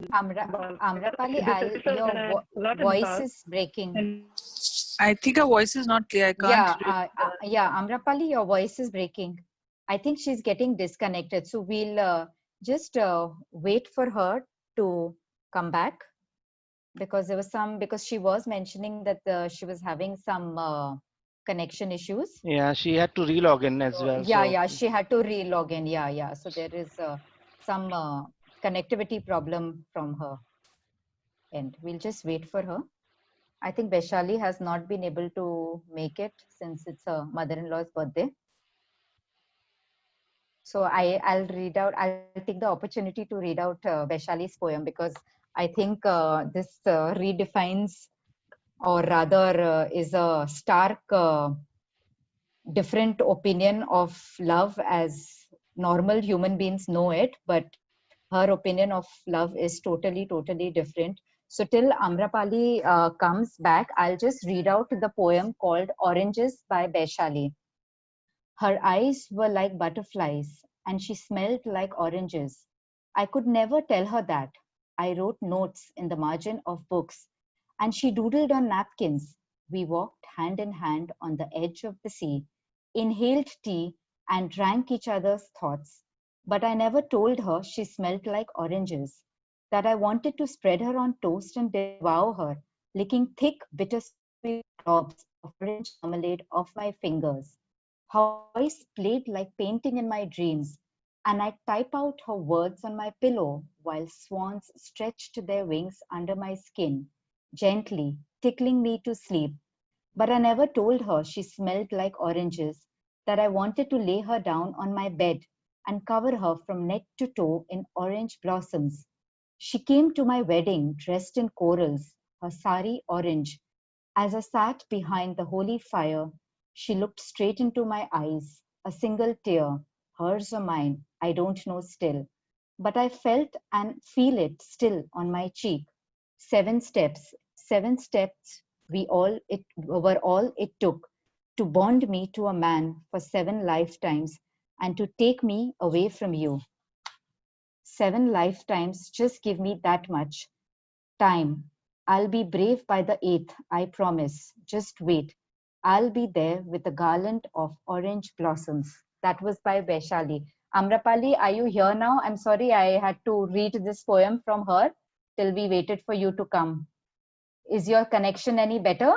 Amrapali, This episode your had a lot of voice buzz. is breaking. I think her voice is not clear. I can't. Yeah, Amrapali, your voice is breaking. I think she's getting disconnected. So we'll just wait for her to come back, because because she was mentioning that she was having some connection issues. Yeah, she had to relog in as well. Yeah, she had to re-log in. Yeah. So there is some connectivity problem from her end. We'll just wait for her. I think Vaishali has not been able to make it since it's her mother-in-law's birthday. So I'll take the opportunity to read out Vaishali's poem, because I think this redefines, or rather is a stark different opinion of love as normal human beings know it, but her opinion of love is totally different. So till Amrapali comes back, I'll just read out the poem called Oranges by Vaishali. Her eyes were like butterflies, and she smelled like oranges. I could never tell her that. I wrote notes in the margin of books, and she doodled on napkins. We walked hand in hand on the edge of the sea, inhaled tea, and drank each other's thoughts. But I never told her she smelled like oranges, that I wanted to spread her on toast and devour her, licking thick, bittersweet globs of orange marmalade off my fingers. Her voice played like painting in my dreams, and I type out her words on my pillow while swans stretched their wings under my skin, gently tickling me to sleep. But I never told her she smelled like oranges, that I wanted to lay her down on my bed and cover her from neck to toe in orange blossoms. She came to my wedding dressed in corals, her sari orange. As I sat behind the holy fire, she looked straight into my eyes, a single tear, hers or mine, I don't know still. But I felt and feel it still on my cheek. 7 steps were all it took to bond me to a man for 7 lifetimes and to take me away from you. 7 lifetimes, just give me that much time. I'll be brave by the 8th, I promise. Just wait. I'll be there with a garland of orange blossoms. That was by Vaishali. Amrapali, are you here now? I'm sorry, I had to read this poem from her till we waited for you to come. Is your connection any better?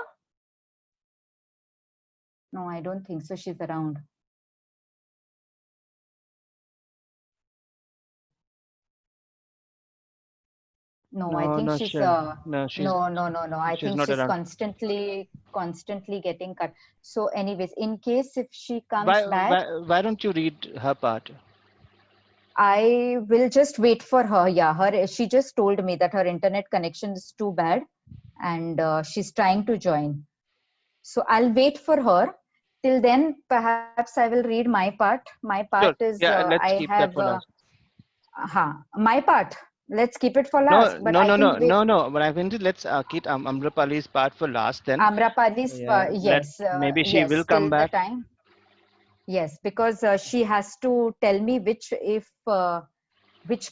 No, I don't think so. She's around. No, I think she's no. I think not she's around. constantly getting cut. So anyways, in case if she comes back, why don't you read her part? I will just wait for her. Yeah, she just told me that her internet connection is too bad and she's trying to join. So I'll wait for her. Till then, perhaps I will read my part. My part Sure. is Yeah, let's I keep have that for last. my part. Let's keep it for last. No. But I think let's keep Amrapali's part for last then. Amrapali's yes, maybe she yes, will till come the back. time. Yes, because she has to tell me which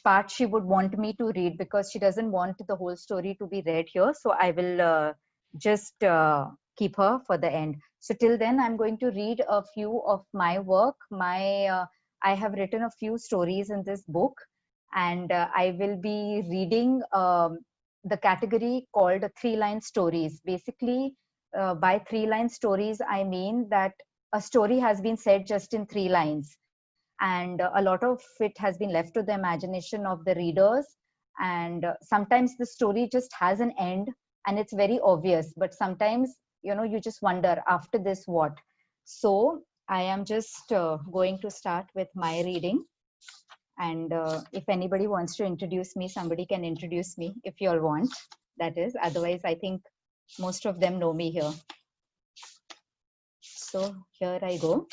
part she would want me to read, because she doesn't want the whole story to be read here. So I will just keep her for the end. So till then, I'm going to read a few of my work. I have written a few stories in this book, and I will be reading the category called 3-line stories. Basically, by 3-line stories, I mean that a story has been said just in 3 lines, and a lot of it has been left to the imagination of the readers, and sometimes the story just has an end and it's very obvious, but sometimes you just wonder after this what. So I am just going to start with my reading, and if anybody wants to introduce me, somebody can introduce me if you all want, that is. Otherwise, I think most of them know me here. So here I go.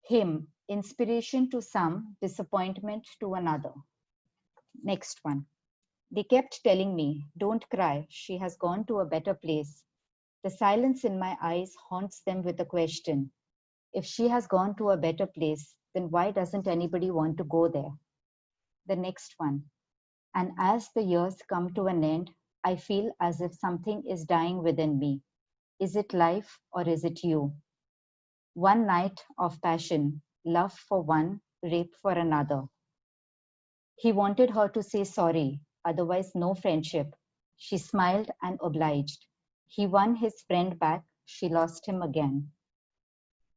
Him, inspiration to some, disappointment to another. Next one. They kept telling me, don't cry, she has gone to a better place. The silence in my eyes haunts them with a question. If she has gone to a better place, then why doesn't anybody want to go there? the next one. And as the years come to an end, I feel as if something is dying within me. Is it life or is it you? One night of passion, love for one, rape for another. He wanted her to say sorry, otherwise, no friendship. She smiled and obliged. He won his friend back, she lost him again.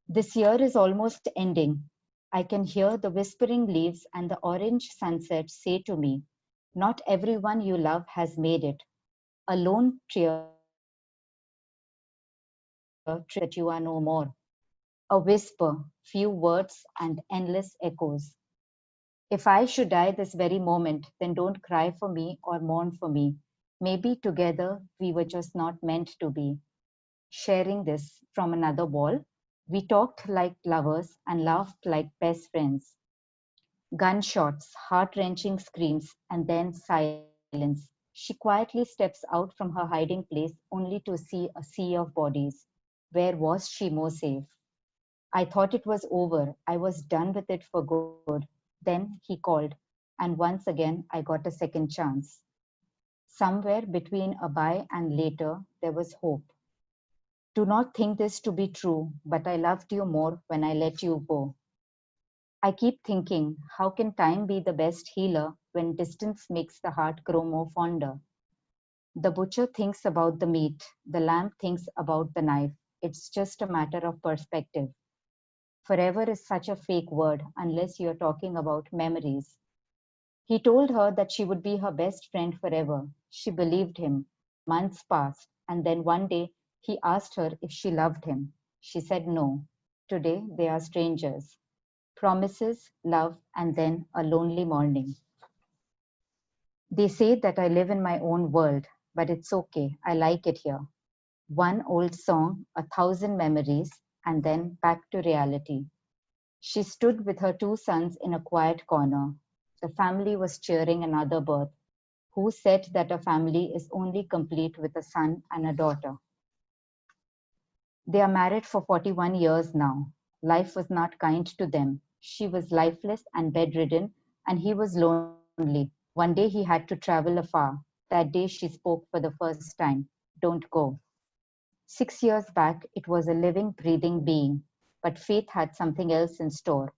This year is almost ending. I can hear the whispering leaves and the orange sunset say to me, not everyone you love has made it. A lone tear that you are no more. A whisper, few words, and endless echoes. If I should die this very moment, then don't cry for me or mourn for me. Maybe together we were just not meant to be. Sharing this from another wall, we talked like lovers and laughed like best friends. Gunshots, heart wrenching screams, and then silence. She quietly steps out from her hiding place only to see a sea of bodies. Where was she more safe? I thought it was over. I was done with it for good. Then he called, and once again I got a second chance. Somewhere between a bye and later, there was hope. Do not think this to be true, but I loved you more when I let you go. I keep thinking, how can time be the best healer when distance makes the heart grow more fonder? The butcher thinks about the meat, the lamb thinks about the knife. It's just a matter of perspective. Forever is such a fake word unless you're talking about memories. He told her that she would be her best friend forever. She believed him. Months passed, and then one day he asked her if she loved him. She said no. Today they are strangers. Promises, love, and then a lonely morning. They say that I live in my own world, but it's okay. I like it here. One old song, a thousand memories, and then back to reality. She stood with her two sons in a quiet corner. The family was cheering another birth. Who said that a family is only complete with a son and a daughter? They are married for 41 years now. Life was not kind to them. She was lifeless and bedridden, and he was lonely. One day he had to travel afar. That day she spoke for the first time. Don't go. 6 years back, it was a living, breathing being, but faith had something else in store.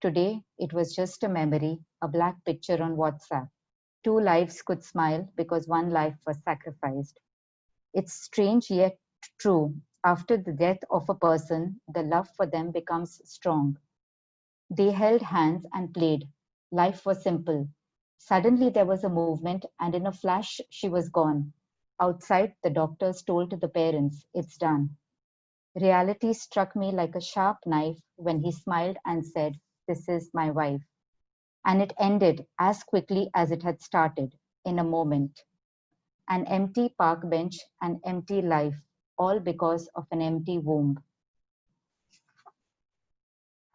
Today, it was just a memory, a black picture on WhatsApp. Two lives could smile because one life was sacrificed. It's strange yet true. After the death of a person, the love for them becomes strong. They held hands and played. Life was simple. Suddenly there was a movement, and in a flash, she was gone. Outside, the doctors told the parents, it's done. Reality struck me like a sharp knife when he smiled and said, this is my wife. And it ended as quickly as it had started, in a moment. An empty park bench, an empty life, all because of an empty womb.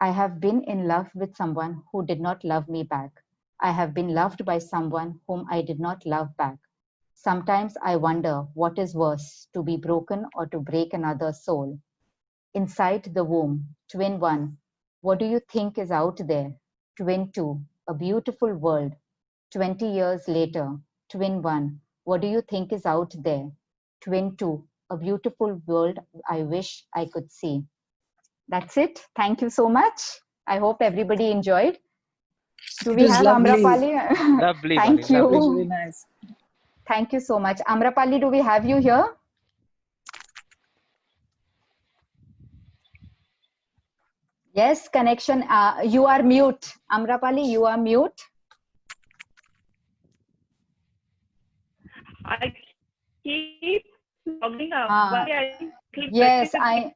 I have been in love with someone who did not love me back. I have been loved by someone whom I did not love back. Sometimes I wonder what is worse, to be broken or to break another soul. Inside the womb, twin one, what do you think is out there? Twin two, a beautiful world. 20 years later, twin one, what do you think is out there? Twin two, a beautiful world I wish I could see. That's it. Thank you so much. I hope everybody enjoyed. Do It we was have lovely. Amrapali? Lovely, Vani, Thank It was lovely. really you. nice. Thank you so much. Amrapali, do we have you here? Yes, connection. You are mute. Amrapali, you are mute. I keep logging out. Uh, Why I keep yes, pressing again?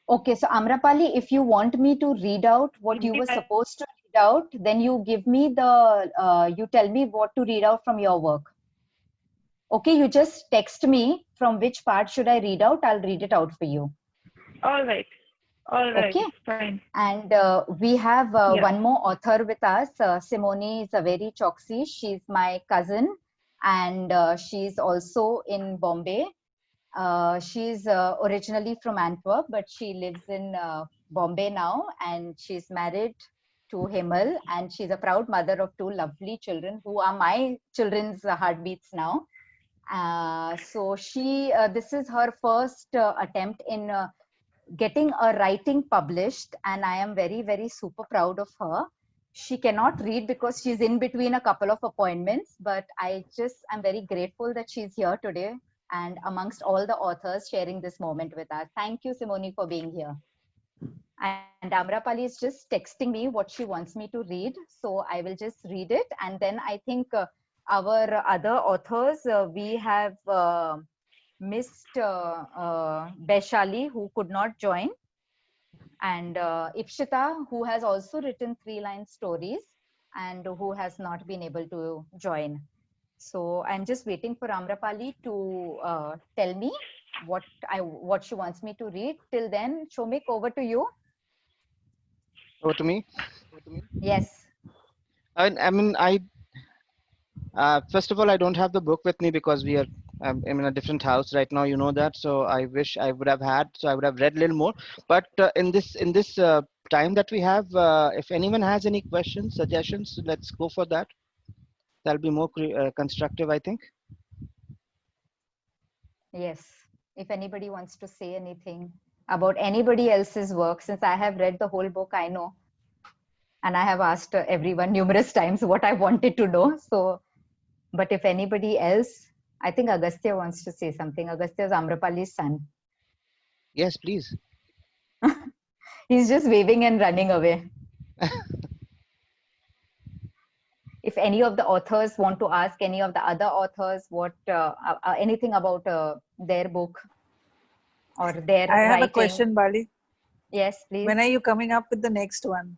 okay. So Amrapali, if you want me to read out what you were supposed to read out, then you give me you tell me what to read out from your work. Okay, you just text me from which part should I read out. I'll read it out for you. All right. All right. Okay. Fine. And we have Yeah. one more author with us, Simone Zaveri Choksi. She's my cousin, and she's also in Bombay. She's originally from Antwerp, but she lives in Bombay now, and she's married to Himal, and she's a proud mother of 2 lovely children who are my children's heartbeats now. So this is her first attempt in getting a writing published, and I am very, very super proud of her. She cannot read because she's in between a couple of appointments, but I'm very grateful that she's here today and amongst all the authors sharing this moment with us. Thank you, Simone, for being here. And Amrapali is just texting me what she wants me to read. So I will just read it. And then I think our other authors, we have missed Baishali, who could not join. And Ipshita, who has also written 3-line stories and who has not been able to join. So I'm just waiting for Amrapali to tell me what she wants me to read. Till then, Shomik, over to you. Over to me. Yes. First of all, I don't have the book with me because I'm in a different house right now. You know that, so I wish I would have had. So I would have read a little more. But in this time that we have, if anyone has any questions, suggestions, let's go for that. That'll be more constructive, I think. Yes. If anybody wants to say anything about anybody else's work, since I have read the whole book, I know. And I have asked everyone numerous times what I wanted to know. So, but if anybody else, I think Agastya wants to say something. Agastya is Amrapali's son. Yes, please. He's just waving and running away. If any of the authors want to ask any of the other authors anything about their book or their I have writing. a question, Bali. Yes, please. When are you coming up with the next one?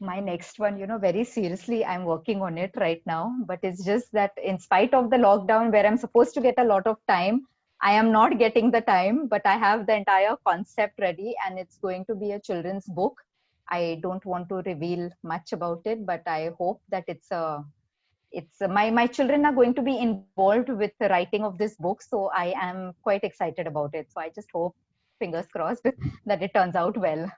My next one, very seriously, I'm working on it right now. But it's just that in spite of the lockdown where I'm supposed to get a lot of time, I am not getting the time, but I have the entire concept ready and it's going to be a children's book. I don't want to reveal much about it, but I hope that my children are going to be involved with the writing of this book. So I am quite excited about it. So I just hope, fingers crossed, that it turns out well.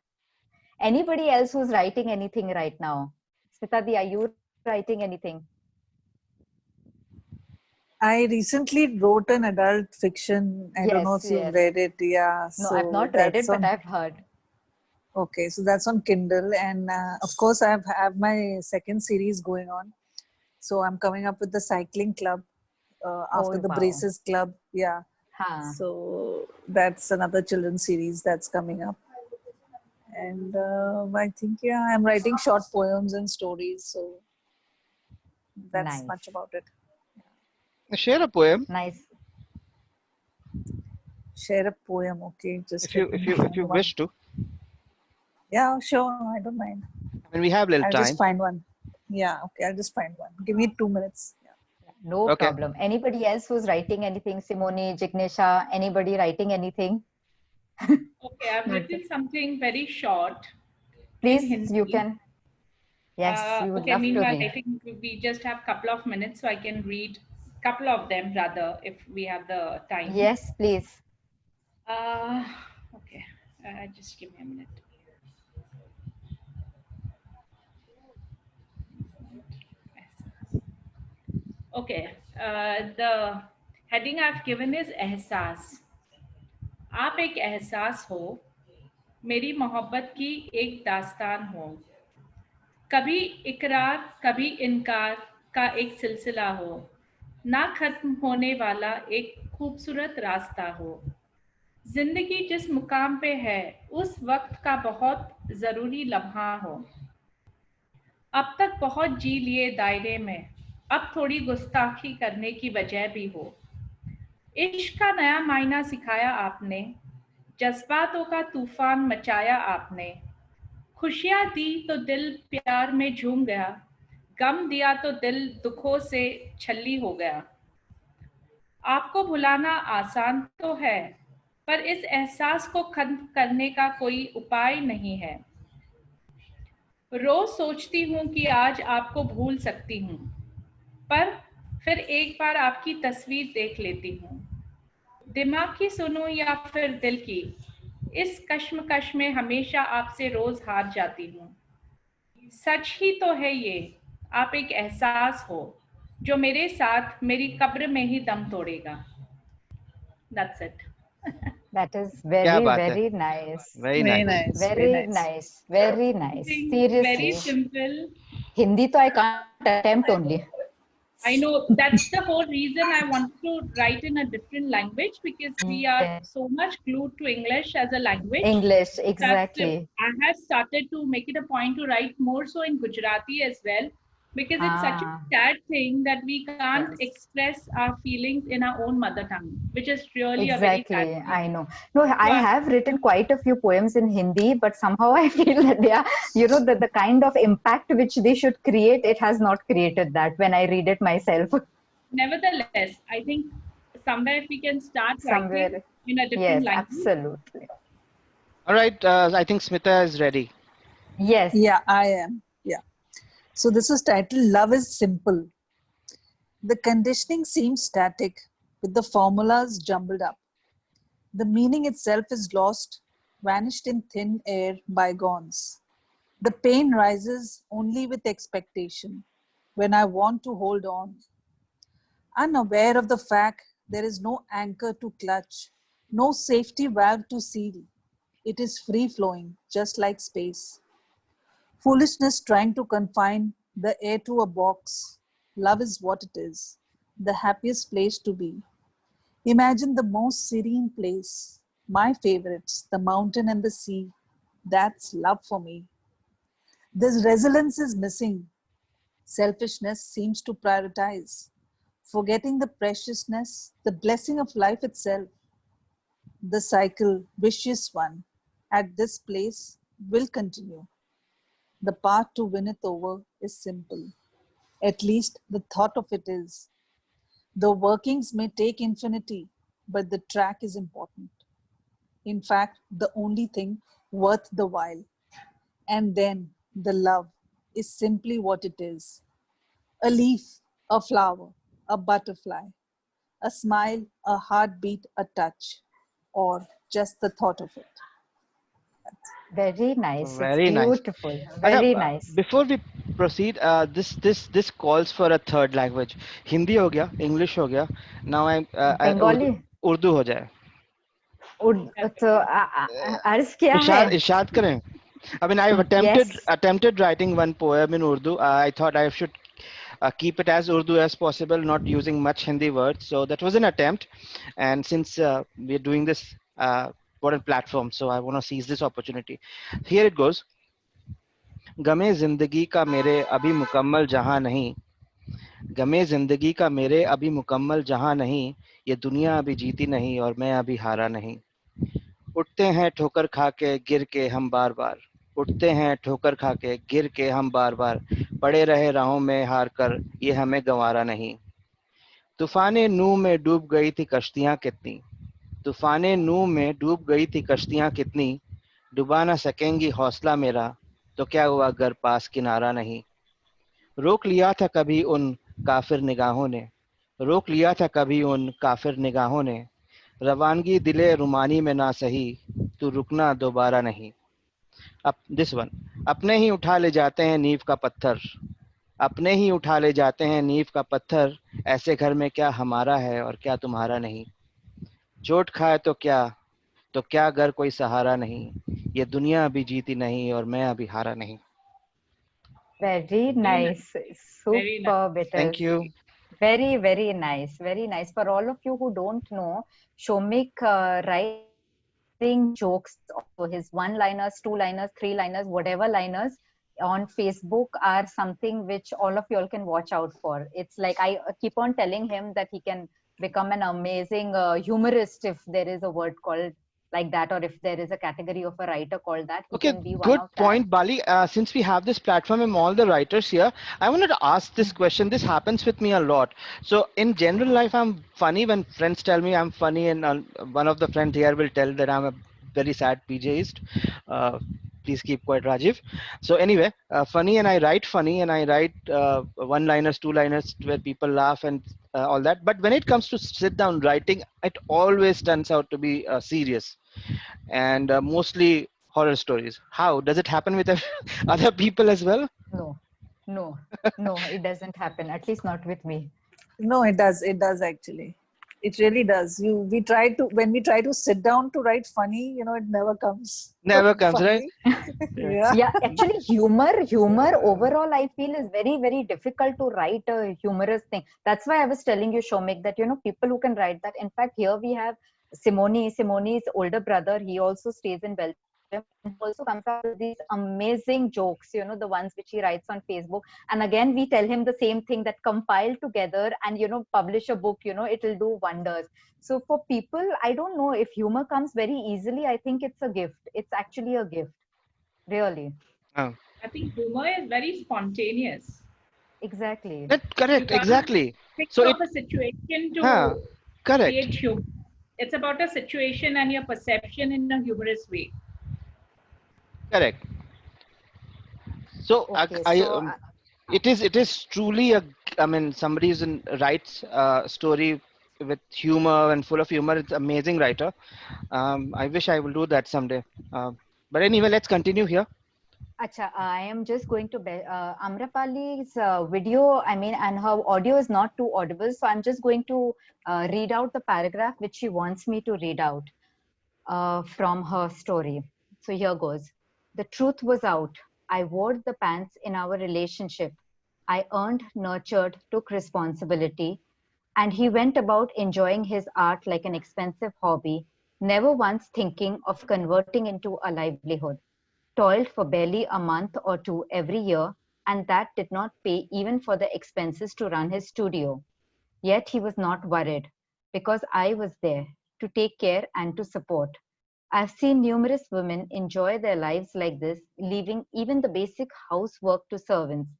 Anybody else who's writing anything right now? Smita, are you writing anything? I recently wrote an adult fiction. I don't know if you've read it. Yeah. No, I've not read it, but I've heard. Okay, so that's on Kindle, and of course I have my second series going on. So I'm coming up with the cycling club after the Braces Club. Yeah. Huh. So that's another children's series that's coming up. And I think, I'm writing short poems and stories. So that's much about it. Share a poem. Nice. Share a poem, okay. Just if you wish to. Yeah, sure. I don't mind. We have a little time. I'll just find one. Yeah, okay. I'll just find one. Give me 2 minutes. Yeah. No problem. Anybody else who's writing anything? Simone, Jignesha, anybody writing anything? Okay, I've written something very short. Please, you can. Yes, you would love to read. I think we just have a couple of minutes, so I can read a couple of them rather, if we have the time. Yes, please. Okay, just give me a minute. Okay, the heading I've given is एहसास. आप एक एहसास हो, मेरी मोहब्बत की एक दास्तान हो, कभी इकरार कभी इनकार का एक सिलसिला हो, ना खत्म होने वाला एक खूबसूरत रास्ता हो. जिंदगी जिस मुकाम पे है उस वक्त का बहुत ज़रूरी लम्हा हो. अब तक बहुत जी लिए दायरे में, अब थोड़ी गुस्ताखी करने की वजह भी हो. इश्क का नया मायना सिखाया आपने, जज्बातों का तूफान मचाया आपने. खुशियाँ दी तो दिल प्यार में झूम गया, गम दिया तो दिल दुखों से छल्ली हो गया. आपको भुलाना आसान तो है, पर इस एहसास को खत्म करने का कोई उपाय नहीं है. रोज सोचती हूँ कि आज आपको भूल सकती हूँ, पर फिर एक बार आपकी तस्वीर देख लेती हूँ. दिमाग की सुनो या फिर दिल की, इस कश्मकश में हमेशा आपसे रोज हार जाती हूँ. सच ही तो है ये, आप एक एहसास हो जो मेरे साथ मेरी कब्र में ही दम तोड़ेगा. That's it. That is क्या very, बात है, very nice. very Very nice. nice. Very Very nice. nice. Very nice. Very Seriously. simple. Hindi to I can't attempt only. I know that's the whole reason I wanted to write in a different language, because we are Yeah. so much glued to English as a language. English, that exactly. I have started to make it a point to write more so in Gujarati as well, because it's such a Ah. sad thing that we can't Yes. express our feelings in our own mother tongue, which is really a very sad Exactly, thing. I know. No, I have written quite a few poems in Hindi, but somehow I feel that they are, you know, the kind of impact which they should create, it has not created that when I read it myself. Nevertheless, I think somewhere if we can start writing Somewhere. in a different Yes, language. absolutely. All right, I think Smita is ready. Yes. Yeah, I am. Yeah. So this is titled Love is Simple. The conditioning seems static, with the formulas jumbled up. The meaning itself is lost, vanished in thin air, bygones. The pain rises only with expectation, when I want to hold on. Unaware of the fact there is no anchor to clutch, no safety valve to seal. It is free flowing, just like space. Foolishness trying to confine the air to a box. Love is what it is, the happiest place to be. Imagine the most serene place. My favorites, the mountain and the sea. That's love for me. This resilience is missing. Selfishness seems to prioritize, forgetting the preciousness, the blessing of life itself. The cycle, vicious one, at this place will continue. The path to win it over is simple. At least the thought of it is. The workings may take infinity, but the track is important. In fact, the only thing worth the while. And then the love is simply what it is. A leaf, a flower, a butterfly, a smile, a heartbeat, a touch, or just the thought of it. Very nice. It's Very nice. beautiful. Acha, Very nice. before we proceed, this calls for a third language. Hindi हो गया, English हो गया. Now Bengali? Urdu हो जाए. तो अर्ज क्या है? इरशाद करें. I mean, I've Yes. attempted writing one poem in Urdu. I thought I should keep it as Urdu as possible, not using much Hindi words. So that was an attempt. And since we're doing this important platform, so I want to seize this opportunity. Here it goes. गमे जिंदगी का मेरे अभी मुकम्मल जहां नहीं, गमे जिंदगी का मेरे अभी मुकम्मल जहां नहीं, ये दुनिया अभी जीती नहीं और मैं अभी हारा नहीं. उठते हैं ठोकर खा के गिर के हम बार बार, उठते हैं ठोकर खा के गिर के हम बार बार, पड़े रहे राहों में हार कर ये हमें गंवारा नहीं. तूफाने नूह में डूब गई थी कश्तियां कितनी, तूफाने नूह में डूब गई थी कश्तियां कितनी, डुबा ना सकेंगी हौसला मेरा तो क्या हुआ अगर पास किनारा नहीं. रोक लिया था कभी उन काफिर निगाहों ने, रोक लिया था कभी उन काफिर निगाहों ने, रवानगी दिले रुमानी में ना सही, तू रुकना दोबारा नहीं. अब दिस वन. अपने ही उठा ले जाते हैं नींव का पत्थर, अपने ही उठा ले जाते हैं नींव का पत्थर, ऐसे घर में क्या हमारा है और क्या तुम्हारा नहीं. चोट खाए तो क्या घर कोई सहारा नहीं, ये दुनिया अभी जीती नहीं और मैं अभी हारा नहीं. Very nice. Very Superb it Thank is. you. Very, very nice. Very nice. For all of you who don't know, Shomik writing jokes, also his one-liners, two-liners, three-liners, whatever liners on Facebook are something which all of you all can watch out for. It's like I keep on telling him that he can become an amazing humorist if there is a word called like that, or if there is a category of a writer called that. He Okay, can be one good of that. point, Bali. Since we have this platform and all the writers here, I wanted to ask this question. This happens with me a lot. So in general life, I'm funny when friends tell me I'm funny, and one of the friends here will tell that I'm a very sad PJist. Please keep quiet, Rajiv. So anyway, funny, and I write funny, and I write one-liners, two-liners where people laugh and all that. But when it comes to sit down writing, it always turns out to be serious and mostly horror stories. How does it happen with other people as well? No, no, no, it doesn't happen. At least not with me. No, it does. It does actually. It really does. We try to, when we try to sit down to write funny, it never comes. Never comes, right? Funny. Yeah. Yeah, actually, humor overall, I feel is very, very difficult to write a humorous thing. That's why I was telling you, Shomik, that, people who can write that. In fact, here we have Simone's older brother. He also stays in Belgium. And he also comes up with these amazing jokes, the ones which he writes on Facebook. And again, we tell him the same thing, that compile together and, publish a book, it will do wonders. So for people, I don't know if humor comes very easily. I think it's a gift. It's actually a gift. Really. Oh. I think humor is very spontaneous. Exactly. Correct, exactly. Think So of a situation to correct. create humor. It's about a situation and your perception in a humorous way. Correct. So Okay, it is truly somebody who's writes story with humor and full of humor. It's amazing writer. I wish I will do that someday. But anyway, let's continue here. Acha, I am just going to Amrapali's video, and her audio is not too audible. So I'm just going to read out the paragraph which she wants me to read out from her story. So here goes. The truth was out. I wore the pants in our relationship. I earned, nurtured, took responsibility. And he went about enjoying his art like an expensive hobby, never once thinking of converting into a livelihood. Toiled for barely a month or two every year, and that did not pay even for the expenses to run his studio. Yet he was not worried, because I was there to take care and to support. I've seen numerous women enjoy their lives like this, leaving even the basic housework to servants.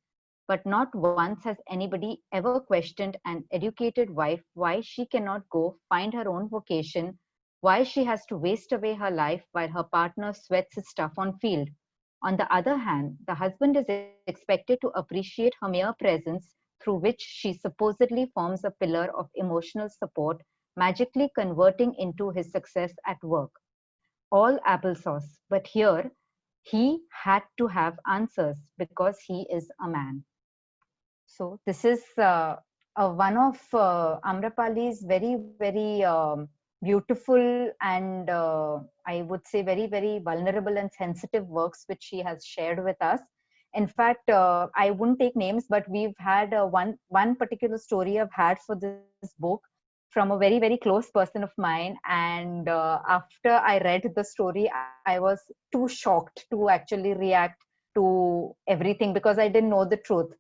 But not once has anybody ever questioned an educated wife why she cannot go find her own vocation, why she has to waste away her life while her partner sweats his stuff on field. On the other hand, the husband is expected to appreciate her mere presence, through which she supposedly forms a pillar of emotional support, magically converting into his success at work. All applesauce, but here he had to have answers because he is a man. So this is one of Amrapali's very, very beautiful and I would say very, very vulnerable and sensitive works which she has shared with us. In fact, I wouldn't take names, but we've had one particular story I've had for this book from a very, very close person of mine. And after I read the story, I was too shocked to actually react to everything because I didn't know the truth.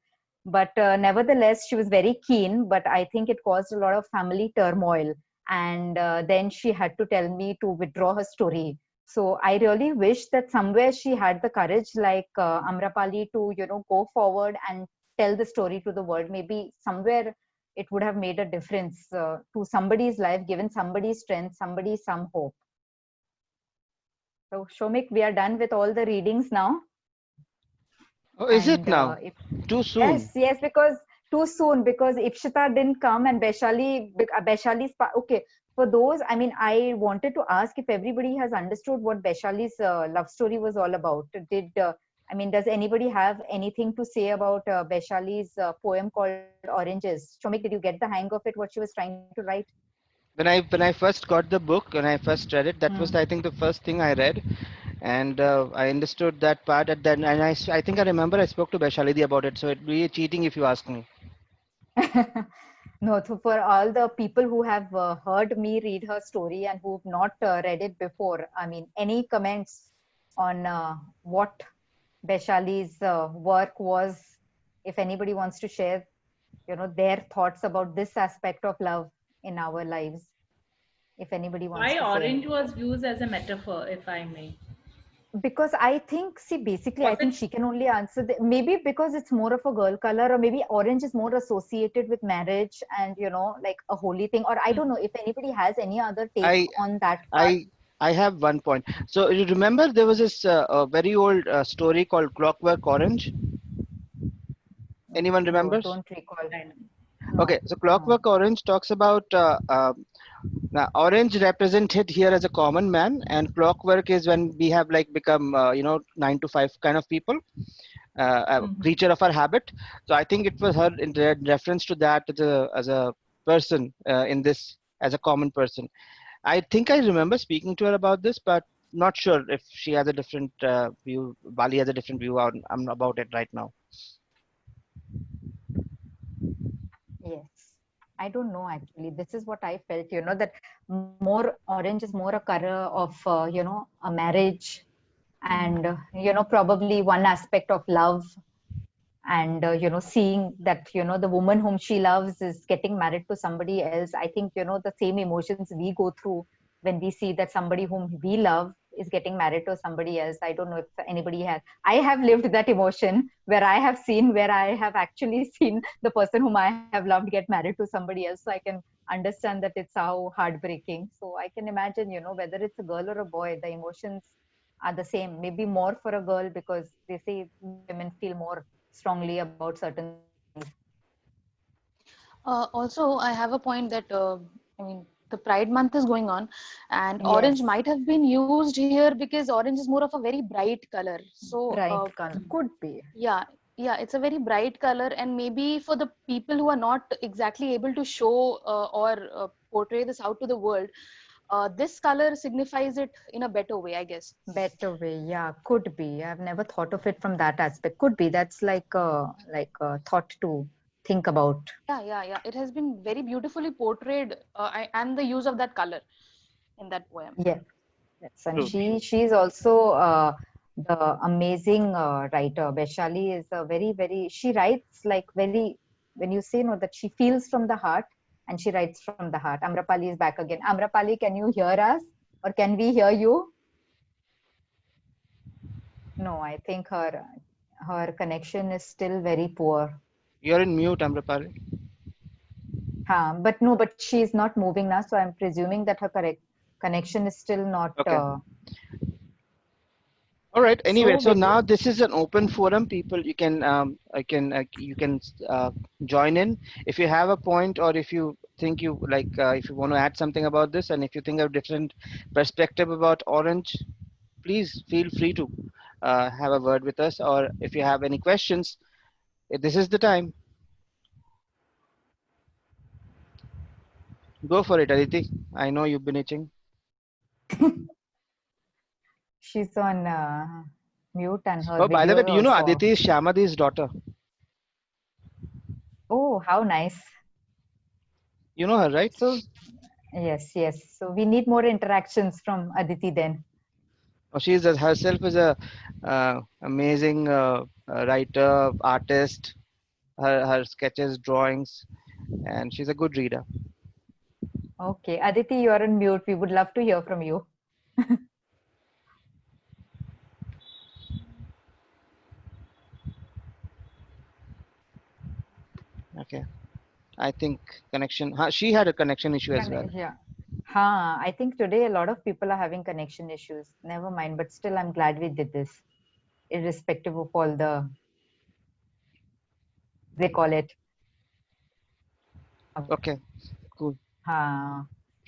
But nevertheless, she was very keen, but I think it caused a lot of family turmoil. And then she had to tell me to withdraw her story. So I really wish that somewhere she had the courage like Amrapali to, go forward and tell the story to the world. Maybe somewhere it would have made a difference to somebody's life, given somebody strength, somebody some hope. So Shomik, we are done with all the readings now. Oh, is it now? Too soon? Yes, because too soon, because Ipshita didn't come and Baishali's, okay. For those, I wanted to ask if everybody has understood what Baishali's love story was all about. Does anybody have anything to say about Baishali's poem called Oranges? Shomik, did you get the hang of it, what she was trying to write? When I first got the book, when I first read it, that was I think the first thing I read. And I understood that part at then, and I think I remember I spoke to Baishali about it. So it'd be cheating if you ask me. No, so for all the people who have heard me read her story and who've not read it before, any comments on what Baishali's work was? If anybody wants to share, their thoughts about this aspect of love in our lives. If anybody wants to Why say. orange was used as a metaphor, if I may? Because I think, basically, I think she can only answer maybe because it's more of a girl color, or maybe orange is more associated with marriage and, like a holy thing, or I don't know if anybody has any other take on that part. I have one point. So you remember there was this very old story called Clockwork Orange? Anyone remembers? Don't recall. Okay, so Clockwork Orange talks about Now, orange represented here as a common man, and clockwork is when we have like become, 9 to 5 kind of people, a creature of our habit. So I think it was her in reference to that as a person in this, as a common person. I think I remember speaking to her about this, but not sure if she has a different view. Bali has a different view about it right now. Yes. I don't know actually. This is what I felt, that more orange is more a color of, a marriage and, probably one aspect of love and, seeing that, the woman whom she loves is getting married to somebody else. I think, the same emotions we go through when we see that somebody whom we love is getting married to somebody else. I don't know if anybody has. I have lived that emotion where I have actually seen the person whom I have loved get married to somebody else. So I can understand that it's how heartbreaking. So I can imagine, whether it's a girl or a boy, the emotions are the same. Maybe more for a girl because they say women feel more strongly about certain things. Also, I have a point that I mean, the Pride Month is going on, and Yes. orange might have been used here because orange is more of a very bright color. So, Bright color. Could be. yeah, it's a very bright color, and maybe for the people who are not exactly able to show or portray this out to the world, this color signifies it in a better way, I guess. Better way, yeah, could be. I've never thought of it from that aspect. Could be. That's like a thought to think about. Yeah. It has been very beautifully portrayed, and the use of that color in that poem. Yes, yes. And True. she's also the amazing writer. Vaishali is a very. She writes like very, when you say that she feels from the heart and she writes from the heart. Amrapali is back again. Amrapali, can you hear us or can we hear you? No, I think her connection is still very poor. You're in mute, Amrapali. But she's not moving now, so I'm presuming that her correct connection is still not. Okay. All right. Anyway, so with now this is an open forum. People, you can you can join in if you have a point, or if you think you like, if you want to add something about this, and if you think of different perspective about orange, please feel free to have a word with us. Or if you have any questions, this is the time. Go for it, Aditi. I know you've been itching. She's on mute and her Oh, by the way, video do you know also. Aditi is Shyamadi's daughter? Oh, how nice! You know her, right? So yes. So we need more interactions from Aditi then. Oh, she is herself is a amazing writer, artist. Her sketches, drawings, and she's a good reader. Okay, Aditi, you are on mute. We would love to hear from you. Okay, I think connection. She had a connection issue as well. Yeah. I think today a lot of people are having connection issues. Never mind, but still, I'm glad we did this, irrespective of all they call it. Okay, cool.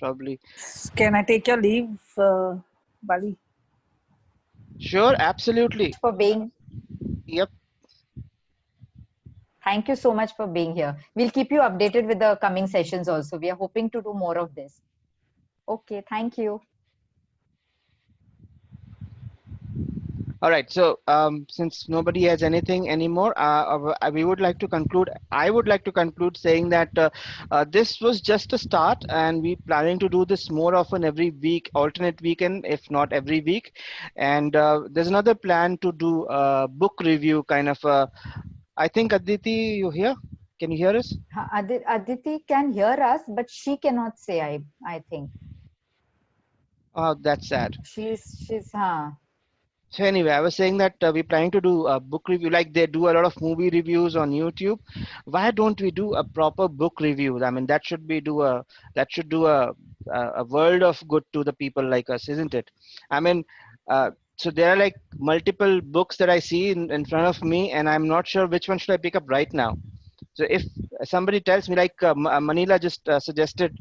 Probably. Can I take your leave, Bali? Sure, absolutely. For being. Yep. Thank you so much for being here. We'll keep you updated with the coming sessions also. We are hoping to do more of this. Okay, thank you. All right. So since nobody has anything anymore, we would like to conclude. I would like to conclude saying that this was just a start, and we're planning to do this more often every week, alternate weekend, if not every week. And there's another plan to do a book review kind of. I think Aditi, you here? Can you hear us? Aditi can hear us, but she cannot say. I think. Oh, that's sad. She's. So anyway, I was saying that we're planning to do a book review, like they do a lot of movie reviews on YouTube. Why don't we do a proper book review? I mean, that should do a world of good to the people like us, isn't it? I mean, so there are like multiple books that I see in front of me, and I'm not sure which one should I pick up right now. So if somebody tells me, like Manila just suggested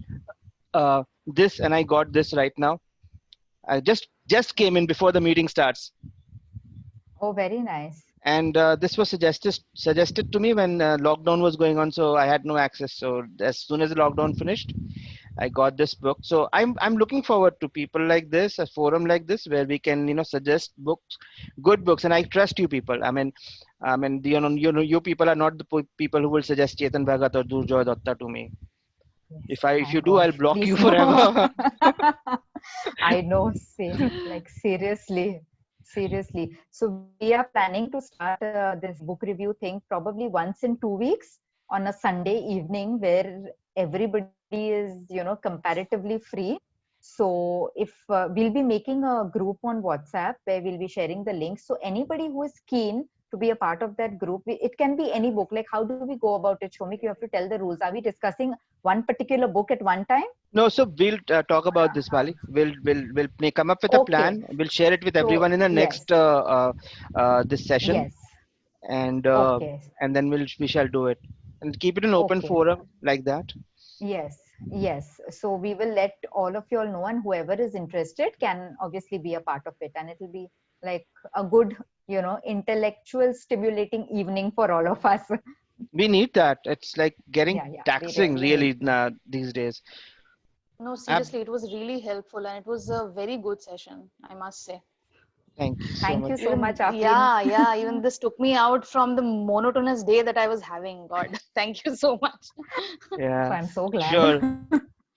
this, and I got this right now. I just came in before the meeting starts, Oh, very nice. and this was suggested to me when lockdown was going on, so I had no access. So as soon as the lockdown finished, I got this book. So I'm looking forward to people like this, a forum like this, where we can suggest books, good books, and I trust you people. I mean you people are not the people who will suggest Chetan Bhagat or Durjoy Datta to me. Yes, If you thank do, God. I'll block Please you no. forever. I know, same. Like seriously, seriously. So we are planning to start this book review thing probably once in 2 weeks on a Sunday evening where everybody is, comparatively free. So if we'll be making a group on WhatsApp where we'll be sharing the links. So anybody who is keen to be a part of that group, it can be any book. Like how do we go about it, Shomik? You have to tell the rules. Are we discussing one particular book at one time? No, so we'll talk about this, Bali. We'll come up with a Okay. plan. We'll share it with So everyone in the yes, next this session, yes. and Okay, then we shall do it and keep it an open okay. forum like that. Yes, yes. So we will let all of you all know, and whoever is interested can obviously be a part of it, and it will be like a good, intellectual stimulating evening for all of us. We need that. It's like getting Yeah, yeah. We taxing really need. really these days. No, Ab- seriously, it was really helpful and it was a very good session, I must say. Thank you so Thank much. you so Even, much, Afrin. yeah, even this took me out from the monotonous day that I was having. God, thank you so much. So Yeah, I'm so glad. sure.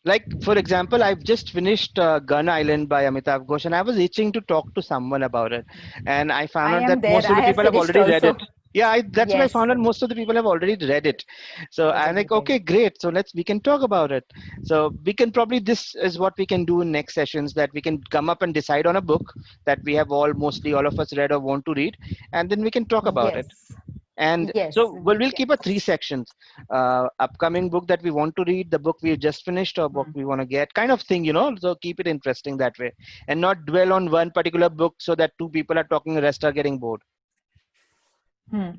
Like for example, I've just finished Gun Island by Amitav Ghosh, and I was itching to talk to someone about it, and I found I out that am there. most of I the have people have finished already read also. it. Yeah, that's what I Yes, found out. Most of the people have already read it. So I'm already like, read okay, it. great. So we can talk about it. So we can probably, this is what we can do in next sessions, that we can come up and decide on a book that we have mostly all of us read or want to read, and then we can talk about it. Yes, And yes. so we'll keep a three sections: upcoming book that we want to read, the book we just finished, or book Hmm. we want to get, kind of thing, So keep it interesting that way, and not dwell on one particular book so that two people are talking, the rest are getting bored.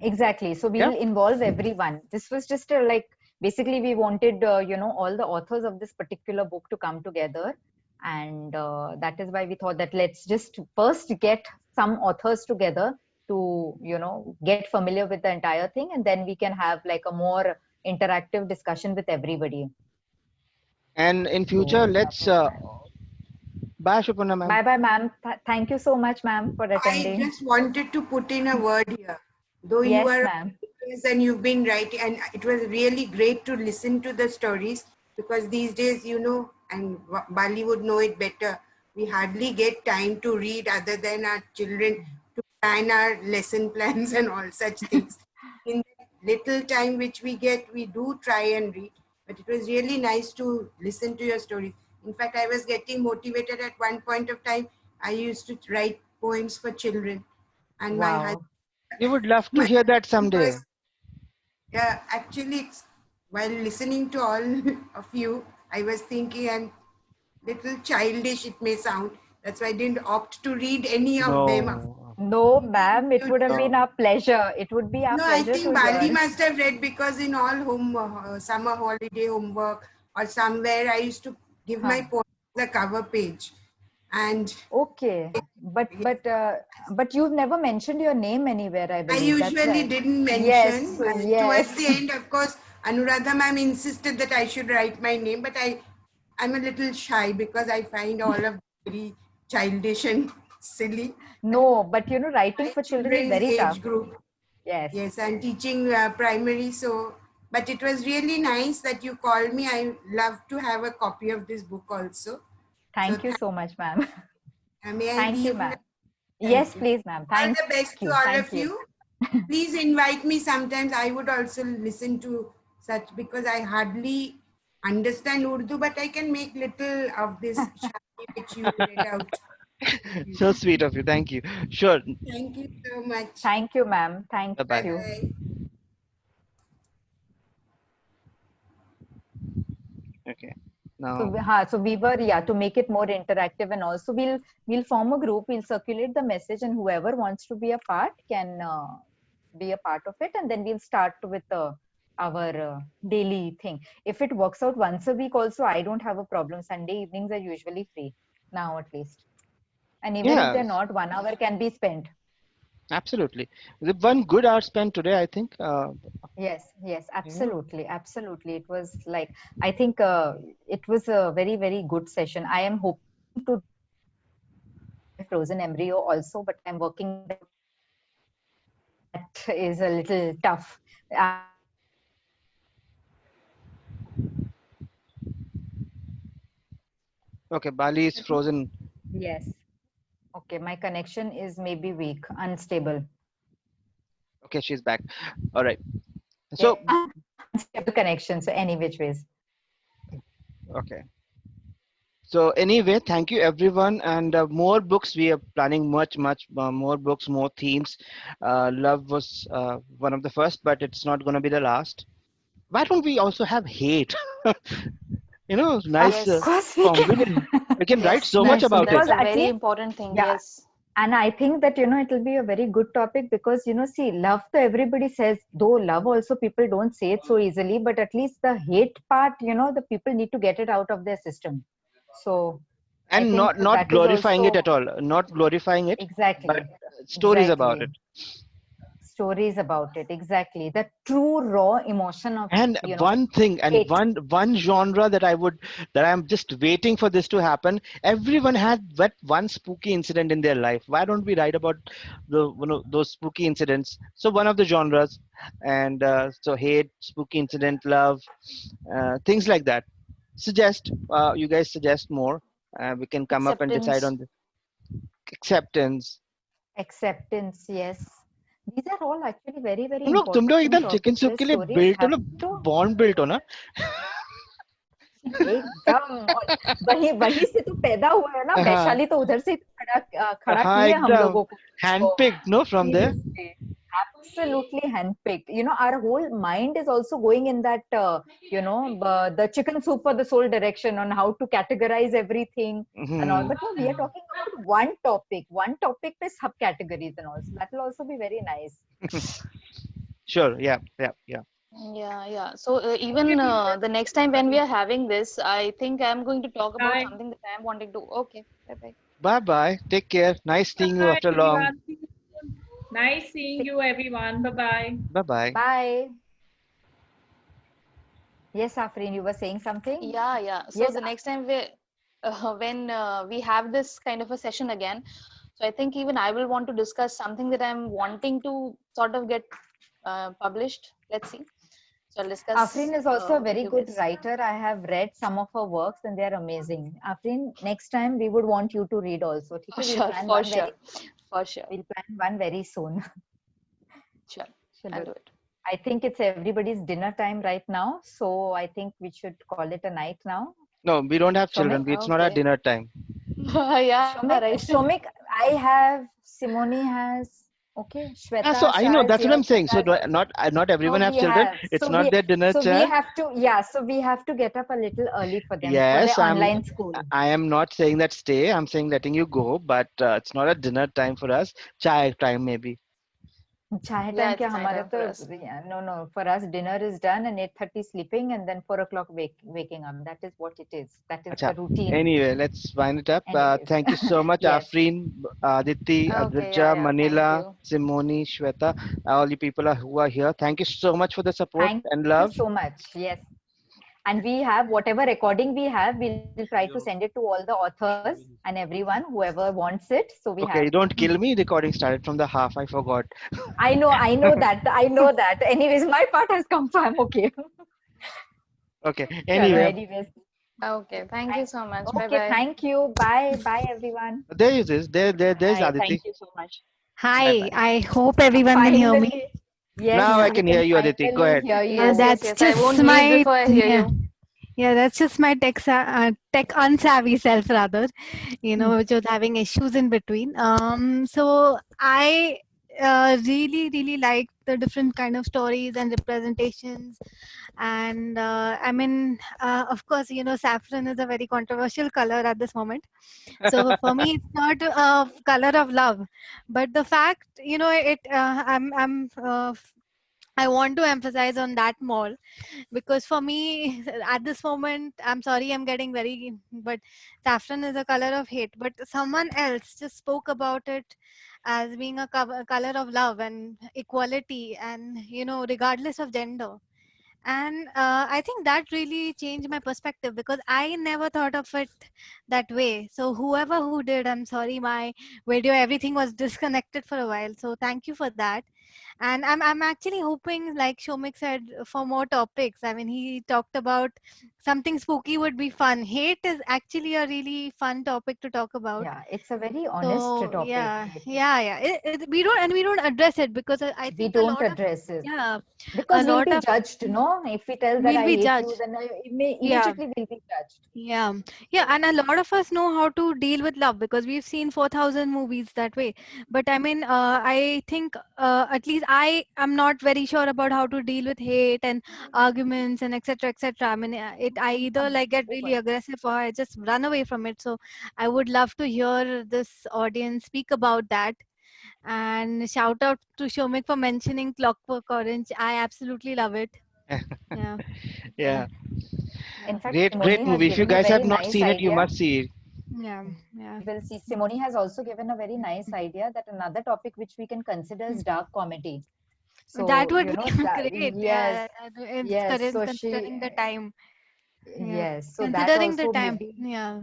Exactly. So Yeah. we'll involve everyone. This was just like basically we wanted all the authors of this particular book to come together, and that is why we thought that let's just first get some authors together to get familiar with the entire thing, and then we can have like a more interactive discussion with everybody. And in future, So that let's. was that. Bye, Shupana, ma'am. Bye bye, ma'am. Thank you so much, ma'am, for I attending. just wanted to put in a word here. Though you Yes, are ma'am. writers and you've been writing, and it was really great to listen to the stories, because these days, and Bali would know it better, we hardly get time to read other than our children to plan our lesson plans and all such things. In the little time which we get, we do try and read, but it was really nice to listen to your stories. In fact, I was getting motivated at one point of time. I used to write poems for children, and Wow. You would love to my hear that husband someday. was, yeah, actually, it's while listening to all of you, I was thinking I'm little childish, it may sound. That's why I didn't opt to read any of them. No. No, ma'am, it would have been No. our pleasure. It would be our No, I pleasure think to Bali hear. must have read, because in all summer holiday homework or somewhere, I used to give my Huh. poem the cover page. And Okay, but you've never mentioned your name anywhere, I I believe. That's usually why. didn't Yes, mention. Towards yes. the end, of course, Anuradha ma'am insisted that I should write my name, but I'm a little shy because I find all of very childish and silly. No, but writing My for children is children's very tough. age group. Yes. Yes, I'm teaching primary, so. But it was really nice that you called me. I love to have a copy of this book also. So Thank you so much, ma'am. may I Thank you, leave now? ma'am. Yes, Thank you. please, ma'am. All Thank the best to you. all Thank of you. you. Please invite me sometimes. I would also listen to such, because I hardly understand Urdu, but I can make little of this shari which you read out. So sweet of you. Thank you. Sure. Thank you so much. Thank you, ma'am. Thank Bye bye. you. Bye. Okay. So, Now. so we were, yeah, to make it more interactive, and also we'll form a group. We'll circulate the message, and whoever wants to be a part can be a part of it, and then we'll start with our daily thing. If it works out once a week also, I don't have a problem. Sunday evenings are usually free now, at least. And even if Yeah, they're not, 1 hour can be spent. absolutely. The one good hour spent today, I think. Yes, Yeah. absolutely. It was like, I think it was a very, very good session. I am hoping to frozen embryo also, but I'm working that is a little tough. Okay, Bali is frozen. Yes. Okay, my connection is maybe weak, unstable. Okay, she's back. All right. Yeah, So, unstable connection. So any which ways. okay. So anyway, thank you everyone, and more books. We are planning much more books, more themes. Love was one of the first, but it's not going to be the last. Why don't we also have hate? Nice Of Yes. course we combination. can. We can write Yes, so much that's about it. Because a at very least, important thing. yeah, Yes. and I think that, it'll be a very good topic because, see, love, to everybody says, though love also people don't say it so easily, but at least the hate part, the people need to get it out of their system. So I And think not that is glorifying it also at all. Not glorifying it, but exactly, stories about exactly. it. Stories about it, exactly. The true raw emotion of, And one thing, and hate. one genre that I'm just waiting for this to happen. Everyone had that one spooky incident in their life. Why don't we write about those spooky incidents? So one of the genres, and so hate, spooky incident, love, things like that. Suggest, you guys suggest more. We can come up and decide Acceptance. on the acceptance. Acceptance, yes. These are all actually very, very तुम लोग important एकदम chicken topics soup where के लिए stories built हो have ना, to bond built हो ना. एकदम, और वही वही से तो पैदा हुआ है ना, हाँ, वैशाली तो उधर से ही खड़ा खड़ा हाँ किए हम एकदम लोगों को. So, handpicked, no, from there. seriously, absolutely handpicked. Our whole mind is also going in that, the chicken soup for the soul direction on how to categorize everything and all. Hmm. But no, we are talking about one topic with subcategories and all. So that will also be very nice. Sure. Yeah. Yeah. Yeah. Yeah, yeah. So Okay, even people. the next time when we are having this, I think I'm going to talk about Bye. something that I'm wanting to. Okay, bye bye. Bye bye. Take care. Nice seeing you Bye, after long. everyone. See you soon. Nice seeing you, everyone. Bye bye. Bye bye. Bye. Yes, Afreen, you were saying something? Yeah, yeah. So Yes, the next time when we have this kind of a session again, so I think even I will want to discuss something that I'm wanting to sort of get published. Let's see. So I'll discuss Afreen is also a with very you good guys. writer. I have read some of her works and they are amazing. Afreen, next time we would want you to read also. For Okay, sure, for sure, for sure, we'll plan one very soon. sure. I'll Chalo. do it. I think it's everybody's dinner time right now, so I think we should call it a night now. No, we don't have Shomik, children. It's not our Okay. dinner time. Yeah, right. Shomik, I have, Simone has, okay, So Shweta I know Shah is that's what here, I'm saying. So Shweta is here. not So everyone have we children. have, It's not their dinner so we chat. have to, yeah, so we have to get up a little early for them for Yes, their online school. I am not saying that stay. I'm saying letting you go, but it's not a dinner time for us. Chai time maybe. चाय Yeah, time it's क्या, night हमारा time तो for us. no, for us dinner is done and 8:30 sleeping and then 4 o'clock waking up. That is what it is. That is Acha. the routine. Anyway, let's wind it up. Anyways, Thank you so much, yes, Afreen, Aditi, Okay, Advija, yeah, yeah. Thank Manila, you. Simoni, Shweta, all you people who are here. Thank you so much for the support thank and you love. so much. Yes, and we have whatever recording we have, we'll try to send it to all the authors and everyone whoever wants it. So we Okay, have. don't kill me. Recording started from the half. I forgot. I know that. I know that. Anyways, my part has come, so I'm okay. Okay. Chalo, Anyway, anyways, Okay, thank you so much. Bye okay. bye. Thank you. Bye, bye, everyone. there is this. There's Bye. Aditi. Thank you so much. Bye Hi, bye. I hope everyone can hear me. Finally, yes, Now Yeah. I we can hear can you, Aditi. Go finally ahead. hear you. Yes, yes, That's yes. I just won't mute my before I hear yeah, you. yeah. That's just my tech unsavvy self, rather. Hmm. Which was having issues in between. So I really liked the different kind of stories and representations, and I mean, of course, saffron is a very controversial color at this moment. So for me, it's not a color of love, but the fact, it. I'm I want to emphasize on that more, because for me at this moment, I'm sorry, I'm getting very, but saffron is a color of hate, but someone else just spoke about it as being a color of love and equality, and regardless of gender. And I think that really changed my perspective, because I never thought of it that way. So whoever who did, I'm sorry, my video, everything was disconnected for a while, so thank you for that. And I'm actually hoping, like Shomik said, for more topics. I mean, he talked about something spooky would be fun. Hate is actually a really fun topic to talk about. Yeah, it's a very honest So topic. yeah. We don't address it, because I We think a don't lot of, address it yeah, because a we'll lot be of, judged, no? If we tell that we'll I be hate you, judged. then Yeah. immediately we'll be judged. Yeah, yeah, and a lot of us know how to deal with love, because we've seen 4,000 movies that way. But I mean, I think at least I am not very sure about how to deal with hate and arguments and etc. etc. I mean, I either like get really aggressive, or I just run away from it. So I would love to hear this audience speak about that. And shout out to Shomik for mentioning Clockwork Orange. I absolutely love it. Yeah, yeah, Yeah, In fact, great Simone has movie. If you given a guys have very not nice seen it, you idea. must see it. yeah, yeah. Well, see, Simone has also given a very nice idea that another topic which we can consider is dark comedy. That So, would be that, great. yes, Yeah, it's yes. So considering the time. Yeah, yes, so that considering the also time. maybe. Yeah.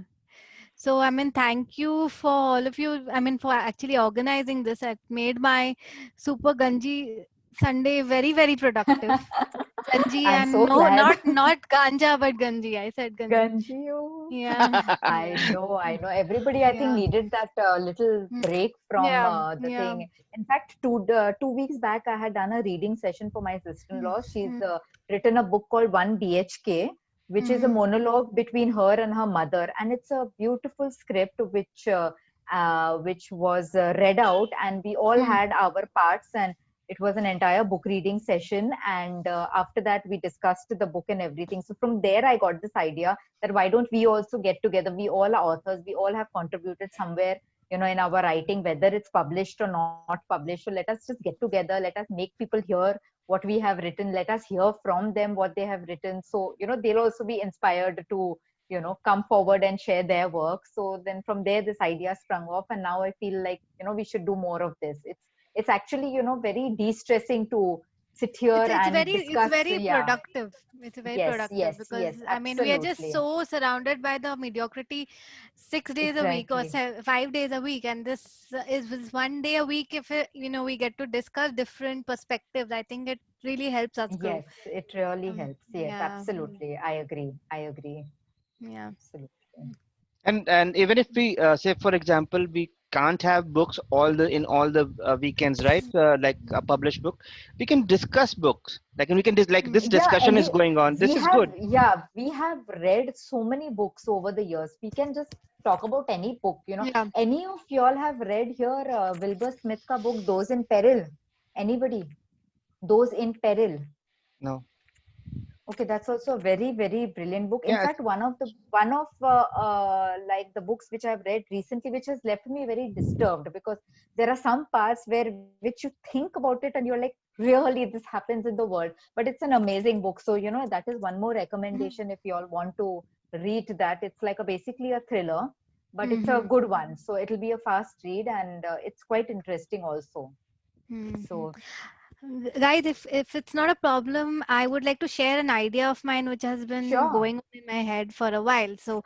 So, I mean, thank you for all of you. I mean, for actually organizing this. It made my super Ganji Sunday very, very productive. Ganji, I'm and so no, glad. not ganja, but Ganji. I said Ganji. Ganjio. Yeah, I yeah, know, I know. Everybody, I think, yeah, needed that little break from yeah, the yeah. thing. In fact, 2 weeks back, I had done a reading session for my sister-in-law. She's written a book called One BHK, which is a monologue between her and her mother, and it's a beautiful script which was read out, and we all had our parts, and it was an entire book reading session. And after that, we discussed the book and everything. So from there, I got this idea that why don't we also get together? We all are authors. We all have contributed somewhere, in our writing, whether it's published or not published. So let us just get together. Let us make people hear what we have written. Let us hear from them what they have written. So, they'll also be inspired to, come forward and share their work. So then from there, this idea sprung off. And now I feel like, we should do more of this. It's actually, very de-stressing to sit here and It's discuss. very Yeah. productive. It's very Yes, productive, yes, because yes, I mean, we are just absolutely. so surrounded by the mediocrity 6 days a week, or Exactly. 5 days a week, and this is one day a week. If we get to discuss different perspectives, I think it really helps us grow. Yes, it really helps. Yes, Yeah, absolutely. I agree. I agree. yeah. Absolutely. And even if we say, for example, we can't have books in all the weekends, right? Like a published book, we can discuss books. Like, and we can like this Yeah, discussion is going on. This is good. we have read so many books over the years. We can just talk about any book, Yeah. Any of y'all have read here Wilbur Smith ka book, Those in Peril? Anybody? Those in Peril. No. Okay, that's also a very, very brilliant book. In Yeah. fact, one of like the books which I've read recently, which has left me very disturbed, because there are some parts which you think about it and you're like, really, this happens in the world. But it's an amazing book. So, that is one more recommendation if you all want to read that. It's like basically a thriller, but it's a good one. So it'll be a fast read, and it's quite interesting also. So Guys, if it's not a problem, I would like to share an idea of mine which has been sure. going on in my head for a while. So,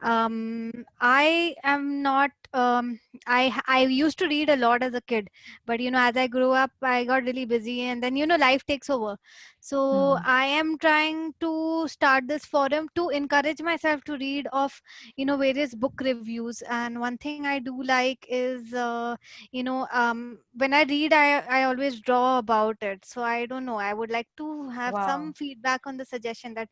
I am not. I used to read a lot as a kid, but as I grew up, I got really busy, and then life takes over. So I am trying to start this forum to encourage myself to read of various book reviews. And one thing I do like is when I read, I always draw about it. So I don't know, I would like to have some Wow. feedback on the suggestion that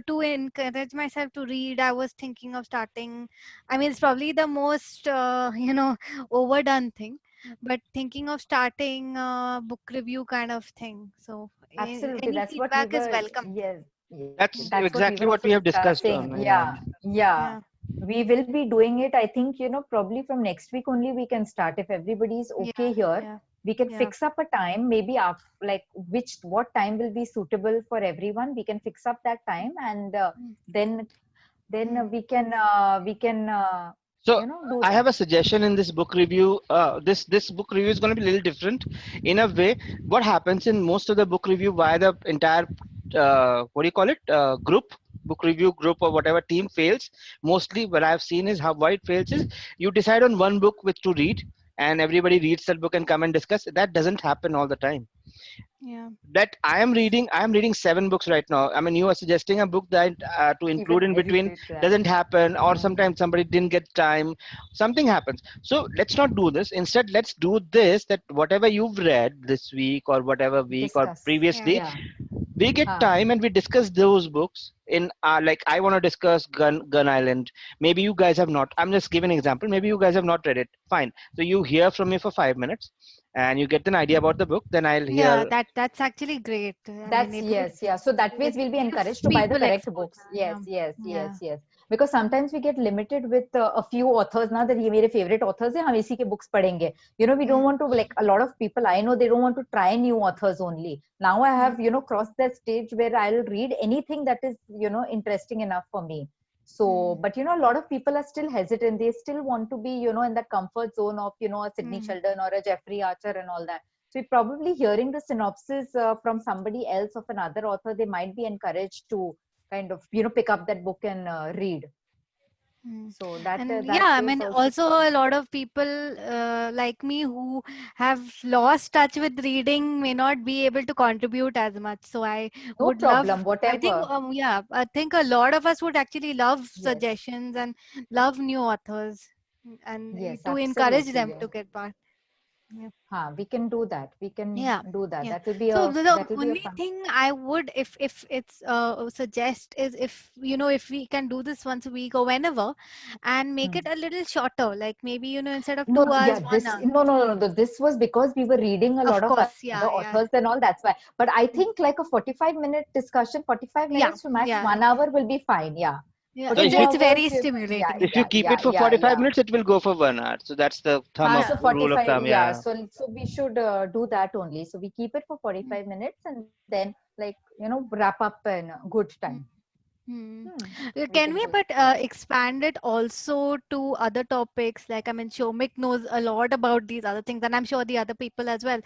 to encourage myself to read. I was thinking of starting, I mean, it's probably the most overdone thing, but thinking of starting a book review kind of thing. So Absolutely. any That's what we feedback is were, welcome. yes, That's that's what we exactly were what also we have discussed discussing. on. Yeah. Yeah, yeah. Yeah. We will be doing it. I think, probably from next week only we can start if everybody is Yeah, okay here. yeah. We can Yeah. fix up a time, maybe like what time will be suitable for everyone. We can fix up that time, and then we can So do I have that. a suggestion in this book review. This book review is going to be a little different in a way. What happens in most of the book review, why the entire what do you call it, group, book review group or whatever team fails, mostly what I've seen is why it fails is you decide on one book which to read, and everybody reads that book and come and discuss. That doesn't happen all the time. Yeah. That I am reading 7 books right now. I mean, you are suggesting a book that to include Even in I between did that. doesn't happen, or Yeah. sometimes somebody didn't get time, something happens. So let's not do this. Instead, let's do this, that whatever you've read this week or whatever week or Discuss. previously, Yeah. we get Huh. time and we discuss those books in like I want to discuss gun island. Maybe you guys have not. I'm just giving an example. Maybe you guys have not read it. Fine. So you hear from me for 5 minutes and you get an idea about the book, then I'll Yeah, hear. that's actually great. I That's mean, yes, yeah. So that ways it we'll be gives encouraged to buy the people correct books. exposure. Yes, Yeah. yes, yes, Yeah. yes. Because sometimes we get limited with a few authors. Now that ये मेरे favorite authors हैं, हम इसी के books पढ़ेंगे. You know, we don't want to, like, a lot of people I know, they don't want to try new authors only. Now I have crossed that stage where I'll read anything that is interesting enough for me. So, but a lot of people are still hesitant. They still want to be in that comfort zone of a Sidney Sheldon or a Jeffrey Archer and all that. So probably hearing the synopsis from somebody else of another author, they might be encouraged to kind of pick up that book and read. So that And that yeah, I is mean, also also a lot of people like me who have lost touch with reading may not be able to contribute as much. So I no would love, problem. I think, Whatever. yeah, I think a lot of us would actually love Yes. suggestions and love new authors and Yes, to encourage them absolutely. to get part. Yeah. We can do that. We can Yeah, do that. yeah. That will be So a the fun. only thing I would, if it's suggest is if if we can do this once a week or whenever, and make it a little shorter, like maybe instead of No, 2 hours, yeah, 1 hour. no. This was because we were reading a Of lot of course, other yeah, yeah, authors and all. That's why. But I think like a 45-minute discussion, 45 yeah, minutes to max yeah, 1 hour will be fine. Yeah. yeah. For So It's if 2 you it's hours, very yeah, stimulating. if you yeah, keep yeah, it for yeah, 45 yeah. minutes, it will go for 1 hour. So that's the thumb of So rule of 45, thumb. yeah. Yeah. So we should do that only. So we keep it for 45 minutes and then wrap up in a good time. Can we do but expand it also to other topics? Like, I mean, Shomik knows a lot about these other things, and I'm sure the other people as well.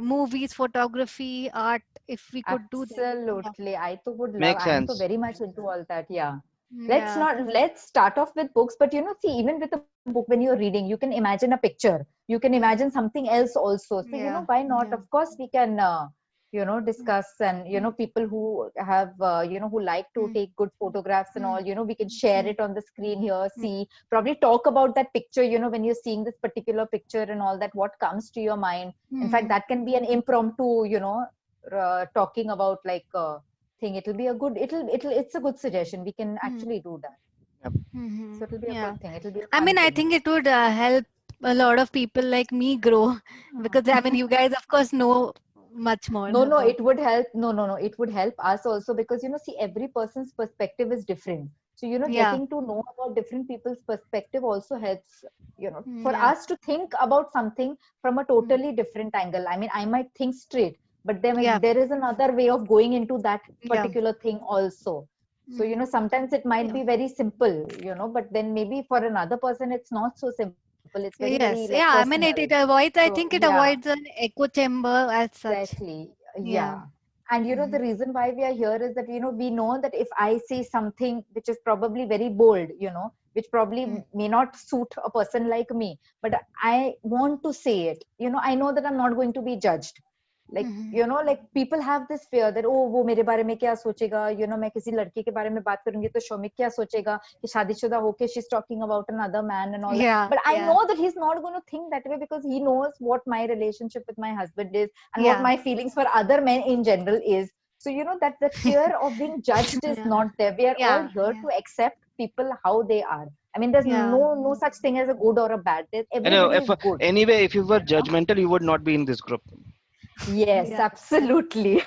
Movies, photography, art. If we could do that. Absolutely. I too would love. Makes I am so sense. very much into all that. Yeah. Yeah. Let's start off with books, but see, even with a book, when you're reading, you can imagine a picture, you can imagine something else also. So Yeah. why not? Yeah. Of course we can discuss, and people who have who like to take good photographs and all, we can share it on the screen here, see, probably talk about that picture, when you're seeing this particular picture and all that, what comes to your mind. In fact, that can be an impromptu talking about like thing. It'll be a good, it's a good suggestion. We can actually do that. So it'll be a Yeah. good thing. It'll be a I fun mean, I thing. think it would help a lot of people like me grow because I mean, you guys, of course, know much more No, about. it would help. No. It would help us also because, see, every person's perspective is different. So, Yeah. getting to know about different people's perspective also helps, for Yeah. us to think about something from a totally different angle. I mean, I might think straight, but then Yeah. there is another way of going into that Yeah. particular thing also. So, sometimes it might be very simple, but then maybe for another person, it's not so simple. It's very, very Yes. like Yeah. I mean, it personal. avoids, I So, think it yeah. avoids an echo chamber as such. Exactly. Yeah. Yeah. And the reason why we are here is that, we know that if I say something which is probably very bold, which probably may not suit a person like me, but I want to say it, I know that I'm not going to be judged. Like, like people have this fear that, oh, वो मेरे बारे में क्या सोचेगा, मैं किसी लड़के के बारे में बात करूंगी तो शौमिक क्या सोचेगा कि शादीशुदा होके she's talking about another man and all Yeah. that. But I Yeah. know that he's not going to think that way because he knows what my relationship with my husband is and Yeah. what my feelings for other men in general is. So, that the fear of being judged is Yeah. not there. We are all Yeah. here Yeah. to accept people how they are. I mean, there's Yeah. no such thing as a good or a bad. I know Everybody is good. anyway, if you were judgmental, you would not be in this group. Yes, Yeah. absolutely.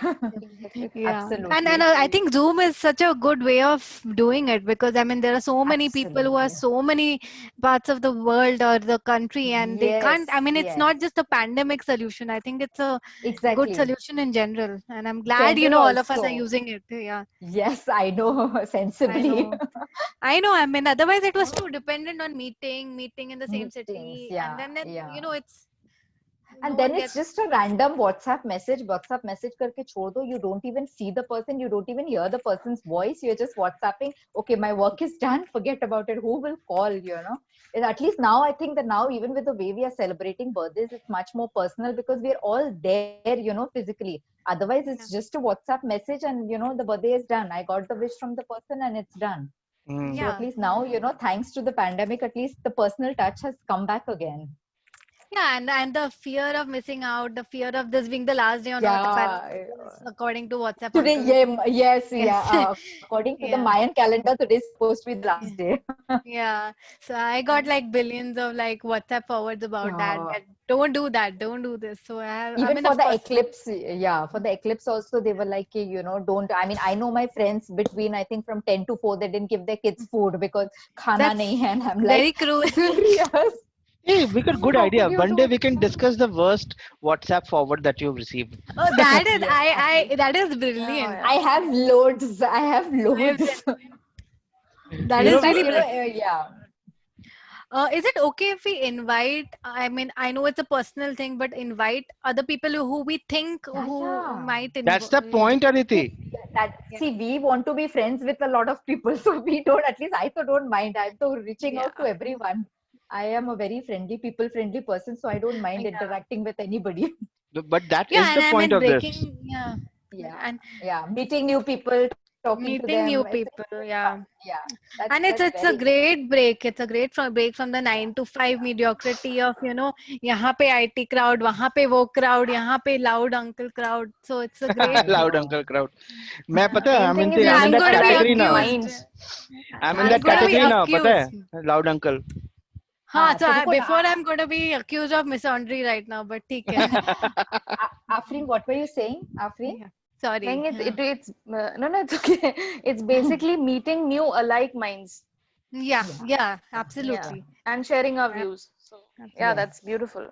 Yeah, Absolutely. and I think Zoom is such a good way of doing it, because I mean there are so many people who are Absolutely. so many parts of the world or the country, and they Yes, can't. I mean, it's yes, not just a pandemic solution. I think it's a good exactly. solution in general, and I'm glad General all of us are also. using it. Yeah, Yes, I know, I sensibly. know. I know. I mean, otherwise it was too dependent on meeting in the same Meetings, city, and yeah, then yeah. it's no And then one it's gets. just a random WhatsApp message करके छोड़ दो. You don't even see the person. You don't even hear the person's voice. You're just WhatsApping. Okay, my work is done. Forget about it. Who will call? And at least now, I think that now, even with the way we are celebrating birthdays, it's much more personal because we're all there, physically. Otherwise, Yeah. it's just a WhatsApp message and, the birthday is done. I got the wish from the person and it's done. Mm. So at Yeah. least now, thanks to the pandemic, at least the personal touch has come back again. Yeah, and the fear of missing out, the fear of this being the last day on earth, Yeah. according to WhatsApp Today, uncle. yes, Yes. yeah. According to the Yeah. Mayan calendar, today is supposed to be the Yeah. last day. Yeah. So I got like billions of like WhatsApp forwards about that. Yeah. That don't do that, don't do this. So I Even mean, for of the course. eclipse, yeah, for the eclipse also, they were like, don't. I mean, I know my friends between, I think from 10 to 4, they didn't give their kids food because khana That's nahi hai. And I'm like, very cruel. serious? Hey, we got good How could idea. you One day do? we can discuss the worst WhatsApp forward that you've received. Oh, that is Yes, absolutely. that is Oh, brilliant. yeah. I have loads. I have Waves loads. That You is know, But, really we- brilliant. yeah. Is it okay if we invite? I mean, I know it's a personal thing, but invite other people who we think Yeah, who yeah. might that's the point, Aditi. Yeah. See, we want to be friends with a lot of people, so we don't. At least I so don't mind. I'm so reaching Yeah. out to everyone. I am a very friendly, people-friendly person, so I don't mind Yeah. interacting with anybody. But that Yeah, is and the I point mean of this. breaking, yeah, Yeah, and yeah. Meeting new people, talking to meeting new them. It's people, very yeah. fun. Yeah, And that's it's a very nice. great break. It's a great break from the 9 to 5 mediocrity of यहाँ पे IT crowd, वहाँ पे वो crowd, यहाँ पे loud uncle crowd. So it's a great I break. Loud know. uncle crowd. मैं पता है, Main thing is I'm I'm in that going to be alive category now. accused. minds. I'm in I'm that going to be category now. पता accused. है, loud uncle. हाँ, so तेरे को before I'm going to be accused of misandry right now, but ठीक है. Afreen, what were you saying, Afreen? Yeah. Sorry. Saying Yeah. it's no, it's okay. It's basically meeting new alike minds. Yeah, Yeah. yeah, Yeah, absolutely. and sharing our Ab- views. So yeah, Yes. that's beautiful.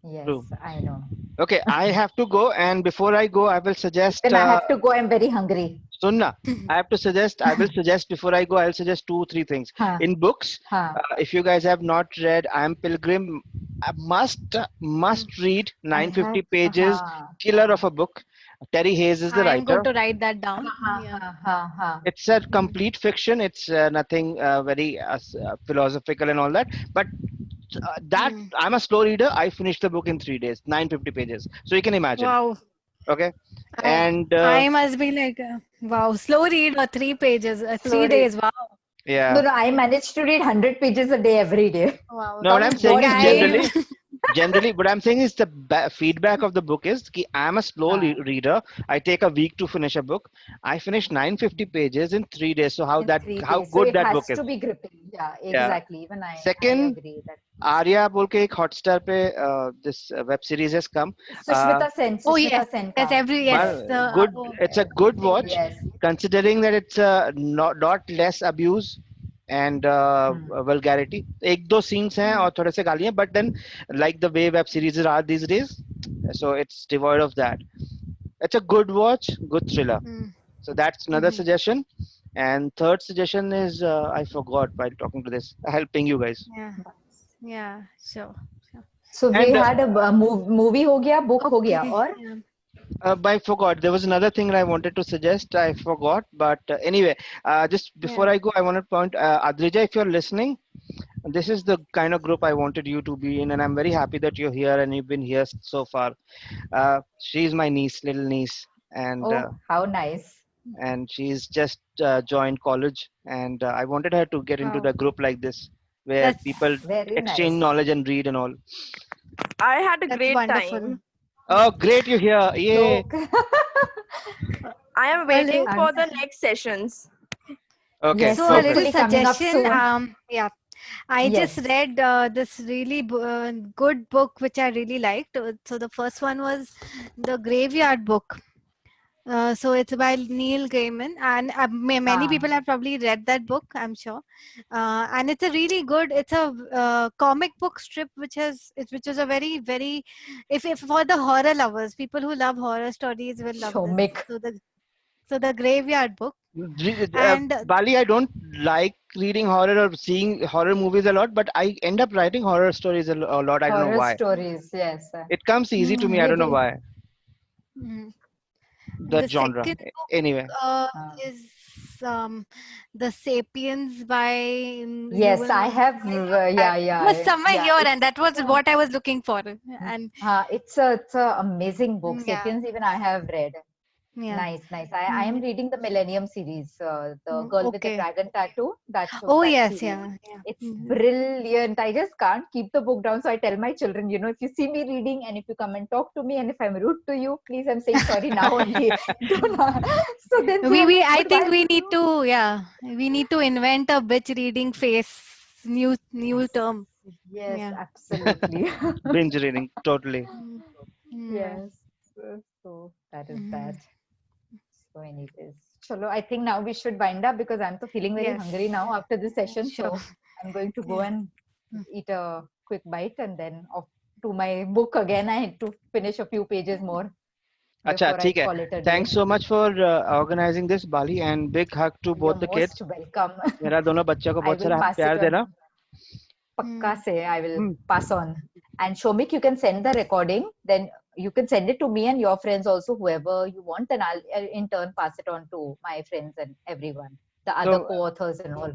Yes, True. I know. Okay, I have to go, and before I go, I will suggest. Then I have to go. I'm very hungry. Sunna, I will suggest before I go, I'll suggest 2-3 things. Huh. In books, Huh. if you guys have not read I Am Pilgrim, must read 950 pages, killer of a book. Terry Hayes is the I am going writer. to write that down. Yeah. It's a complete fiction. It's nothing very philosophical and all that. But I'm a slow reader. I finished the book in 3 days, 950 pages. So you can imagine. Wow. Okay. I And I must be like, wow, slow read or 3 pages, Slow 3 read. days. Wow. yeah. No, I managed to read 100 pages a day every day. Wow. No, what I'm saying is Guys. generally, what I'm saying is the feedback of the book is that I'm a slow reader. I take a week to finish a book. I finished 950 pages in 3 days. So how In 3 how days. good So that it book has is. to be gripping. Yeah, exactly. Even I Second, agree that. Arya बोल के एक Hotstar पे this web series has come. Sushmita Sen. Oh Sushmita yes, Sen yes, ka. yes. Good. It's a good watch, Yes. considering that it's not less abuse and vulgarity. एक दो scenes हैं और थोड़े से गालियाँ, but then like the way web series are these days, so it's devoid of that. It's a good watch, good thriller. So that's another suggestion. And third suggestion is I forgot while talking to this, helping you guys. Yeah, sure. So we And, had a movie ho gaya, book ho gaya, Okay. or I forgot. There was another thing that I wanted to suggest. I forgot. But anyway, just before I go, I want to point, Adrija, if you're listening, this is the kind of group I wanted you to be in. And I'm very happy that you're here and you've been here so far. She's my niece, little niece. And how nice. and she's just joined college. And I wanted her to get into Wow. the group like this, where That's people very exchange nice. knowledge and read and all. I had a That's great wonderful. time. Oh, great you're here. Yay. I am Well, waiting for the next sessions. Okay. Yes, So a little hopefully coming up suggestion. soon. Yeah. I just Yes. read this really good book which I really liked. So the first one was the Graveyard Book. So it's by Neil Gaiman, and many people have probably read that book, I'm sure. And it's a really good. It's a comic book strip which is a very very, if for the horror lovers, people who love horror stories will love this. Shomik. So the Graveyard Book, and Bali, I don't like reading horror or seeing horror movies a lot, but I end up writing horror stories a lot. I don't know Horror why. stories, yes. It comes easy to me. I don't know Maybe. why. mm, That the genre. second book Anyway. is the Sapiens by Yes, Yuval I Noah have. Yeah, It was yeah, somewhere yeah. here, and that was what I was looking for. And It's a amazing book. yeah, Sapiens, even I have read. yeah. Nice, nice. I am reading the Millennium series, the girl with the Okay. dragon tattoo. Oh That yes, series. yeah, yeah. It's brilliant. I just can't keep the book down. So I tell my children, if you see me reading and if you come and talk to me and if I'm rude to you, please, I'm saying sorry now only. So then I think we need to, we need to invent a bitch reading face, new term. Yes, Yeah. absolutely. Binge reading. Totally. Yes. So that is that. So anyways, chalo, I think now we should wind up because I'm so feeling very Yes. hungry now after this session. Sure. So I'm going to go and eat a quick bite and then off to my book again. I had to finish a few pages more Acha, before I theek hai. call it a day. Thanks so much for organizing this, Bali, and big hug to both the You're kids. most welcome. मेरा दोनों बच्चों को I बहुत will सारा pass प्यार it देना. on. Pakka se, I will pass on. And Shomik, you can send the recording. Then you can send it to me and your friends also, whoever you want. And I'll in turn pass it on to my friends and everyone, the other co-authors and all.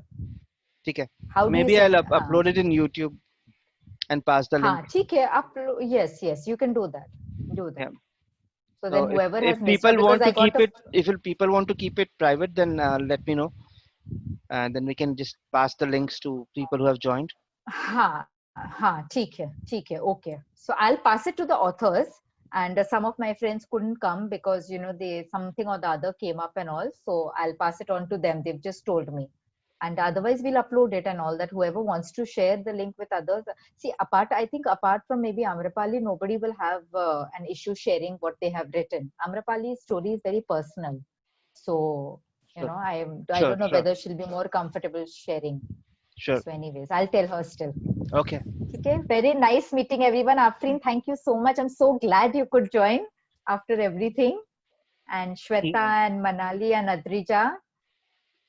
ठीक है. How do Maybe you I'll send? upload it in YouTube and pass the link. ठीक है. Yes, you can do that. Do that. Yeah. So then whoever if has missed people out, want because to I keep got it, if people want to keep it private, then let me know, and then we can just pass the links to people who have joined. ठीक है, okay. So I'll pass it to the authors, and some of my friends couldn't come because they something or the other came up and all. So I'll pass it on to them. They've just told me, and otherwise we'll upload it and all that. Whoever wants to share the link with others. See, I think apart from maybe Amrapali, nobody will have an issue sharing what they have written. Amrapali's story is very personal, so I don't know whether she'll be more comfortable sharing. Sure. So anyways, I'll tell her still. Okay. Okay. Very nice meeting everyone. Afreen, thank you so much. I'm so glad you could join after everything. And Shweta and Manali and Adrija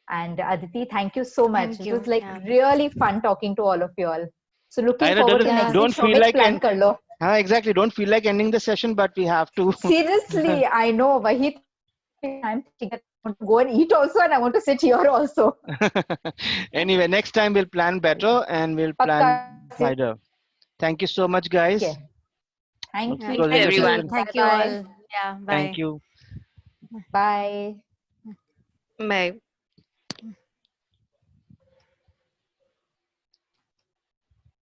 and Aditi, thank you so much. Thank It you. was like really fun talking to all of you all. So looking I know, forward to next don't week. feel Shomik like plan kar lo. Exactly. Don't feel like ending the session, but we have to. Seriously, I know. Wahi I'm thinking that I want to go and eat also, and I want to sit here also. Anyway, next time we'll plan better and we'll plan wider. Thank you so much, guys. Okay. Thank you, Closing the everyone. session. Thank you Bye-bye. all. Yeah. Bye. Thank you. Bye. Bye.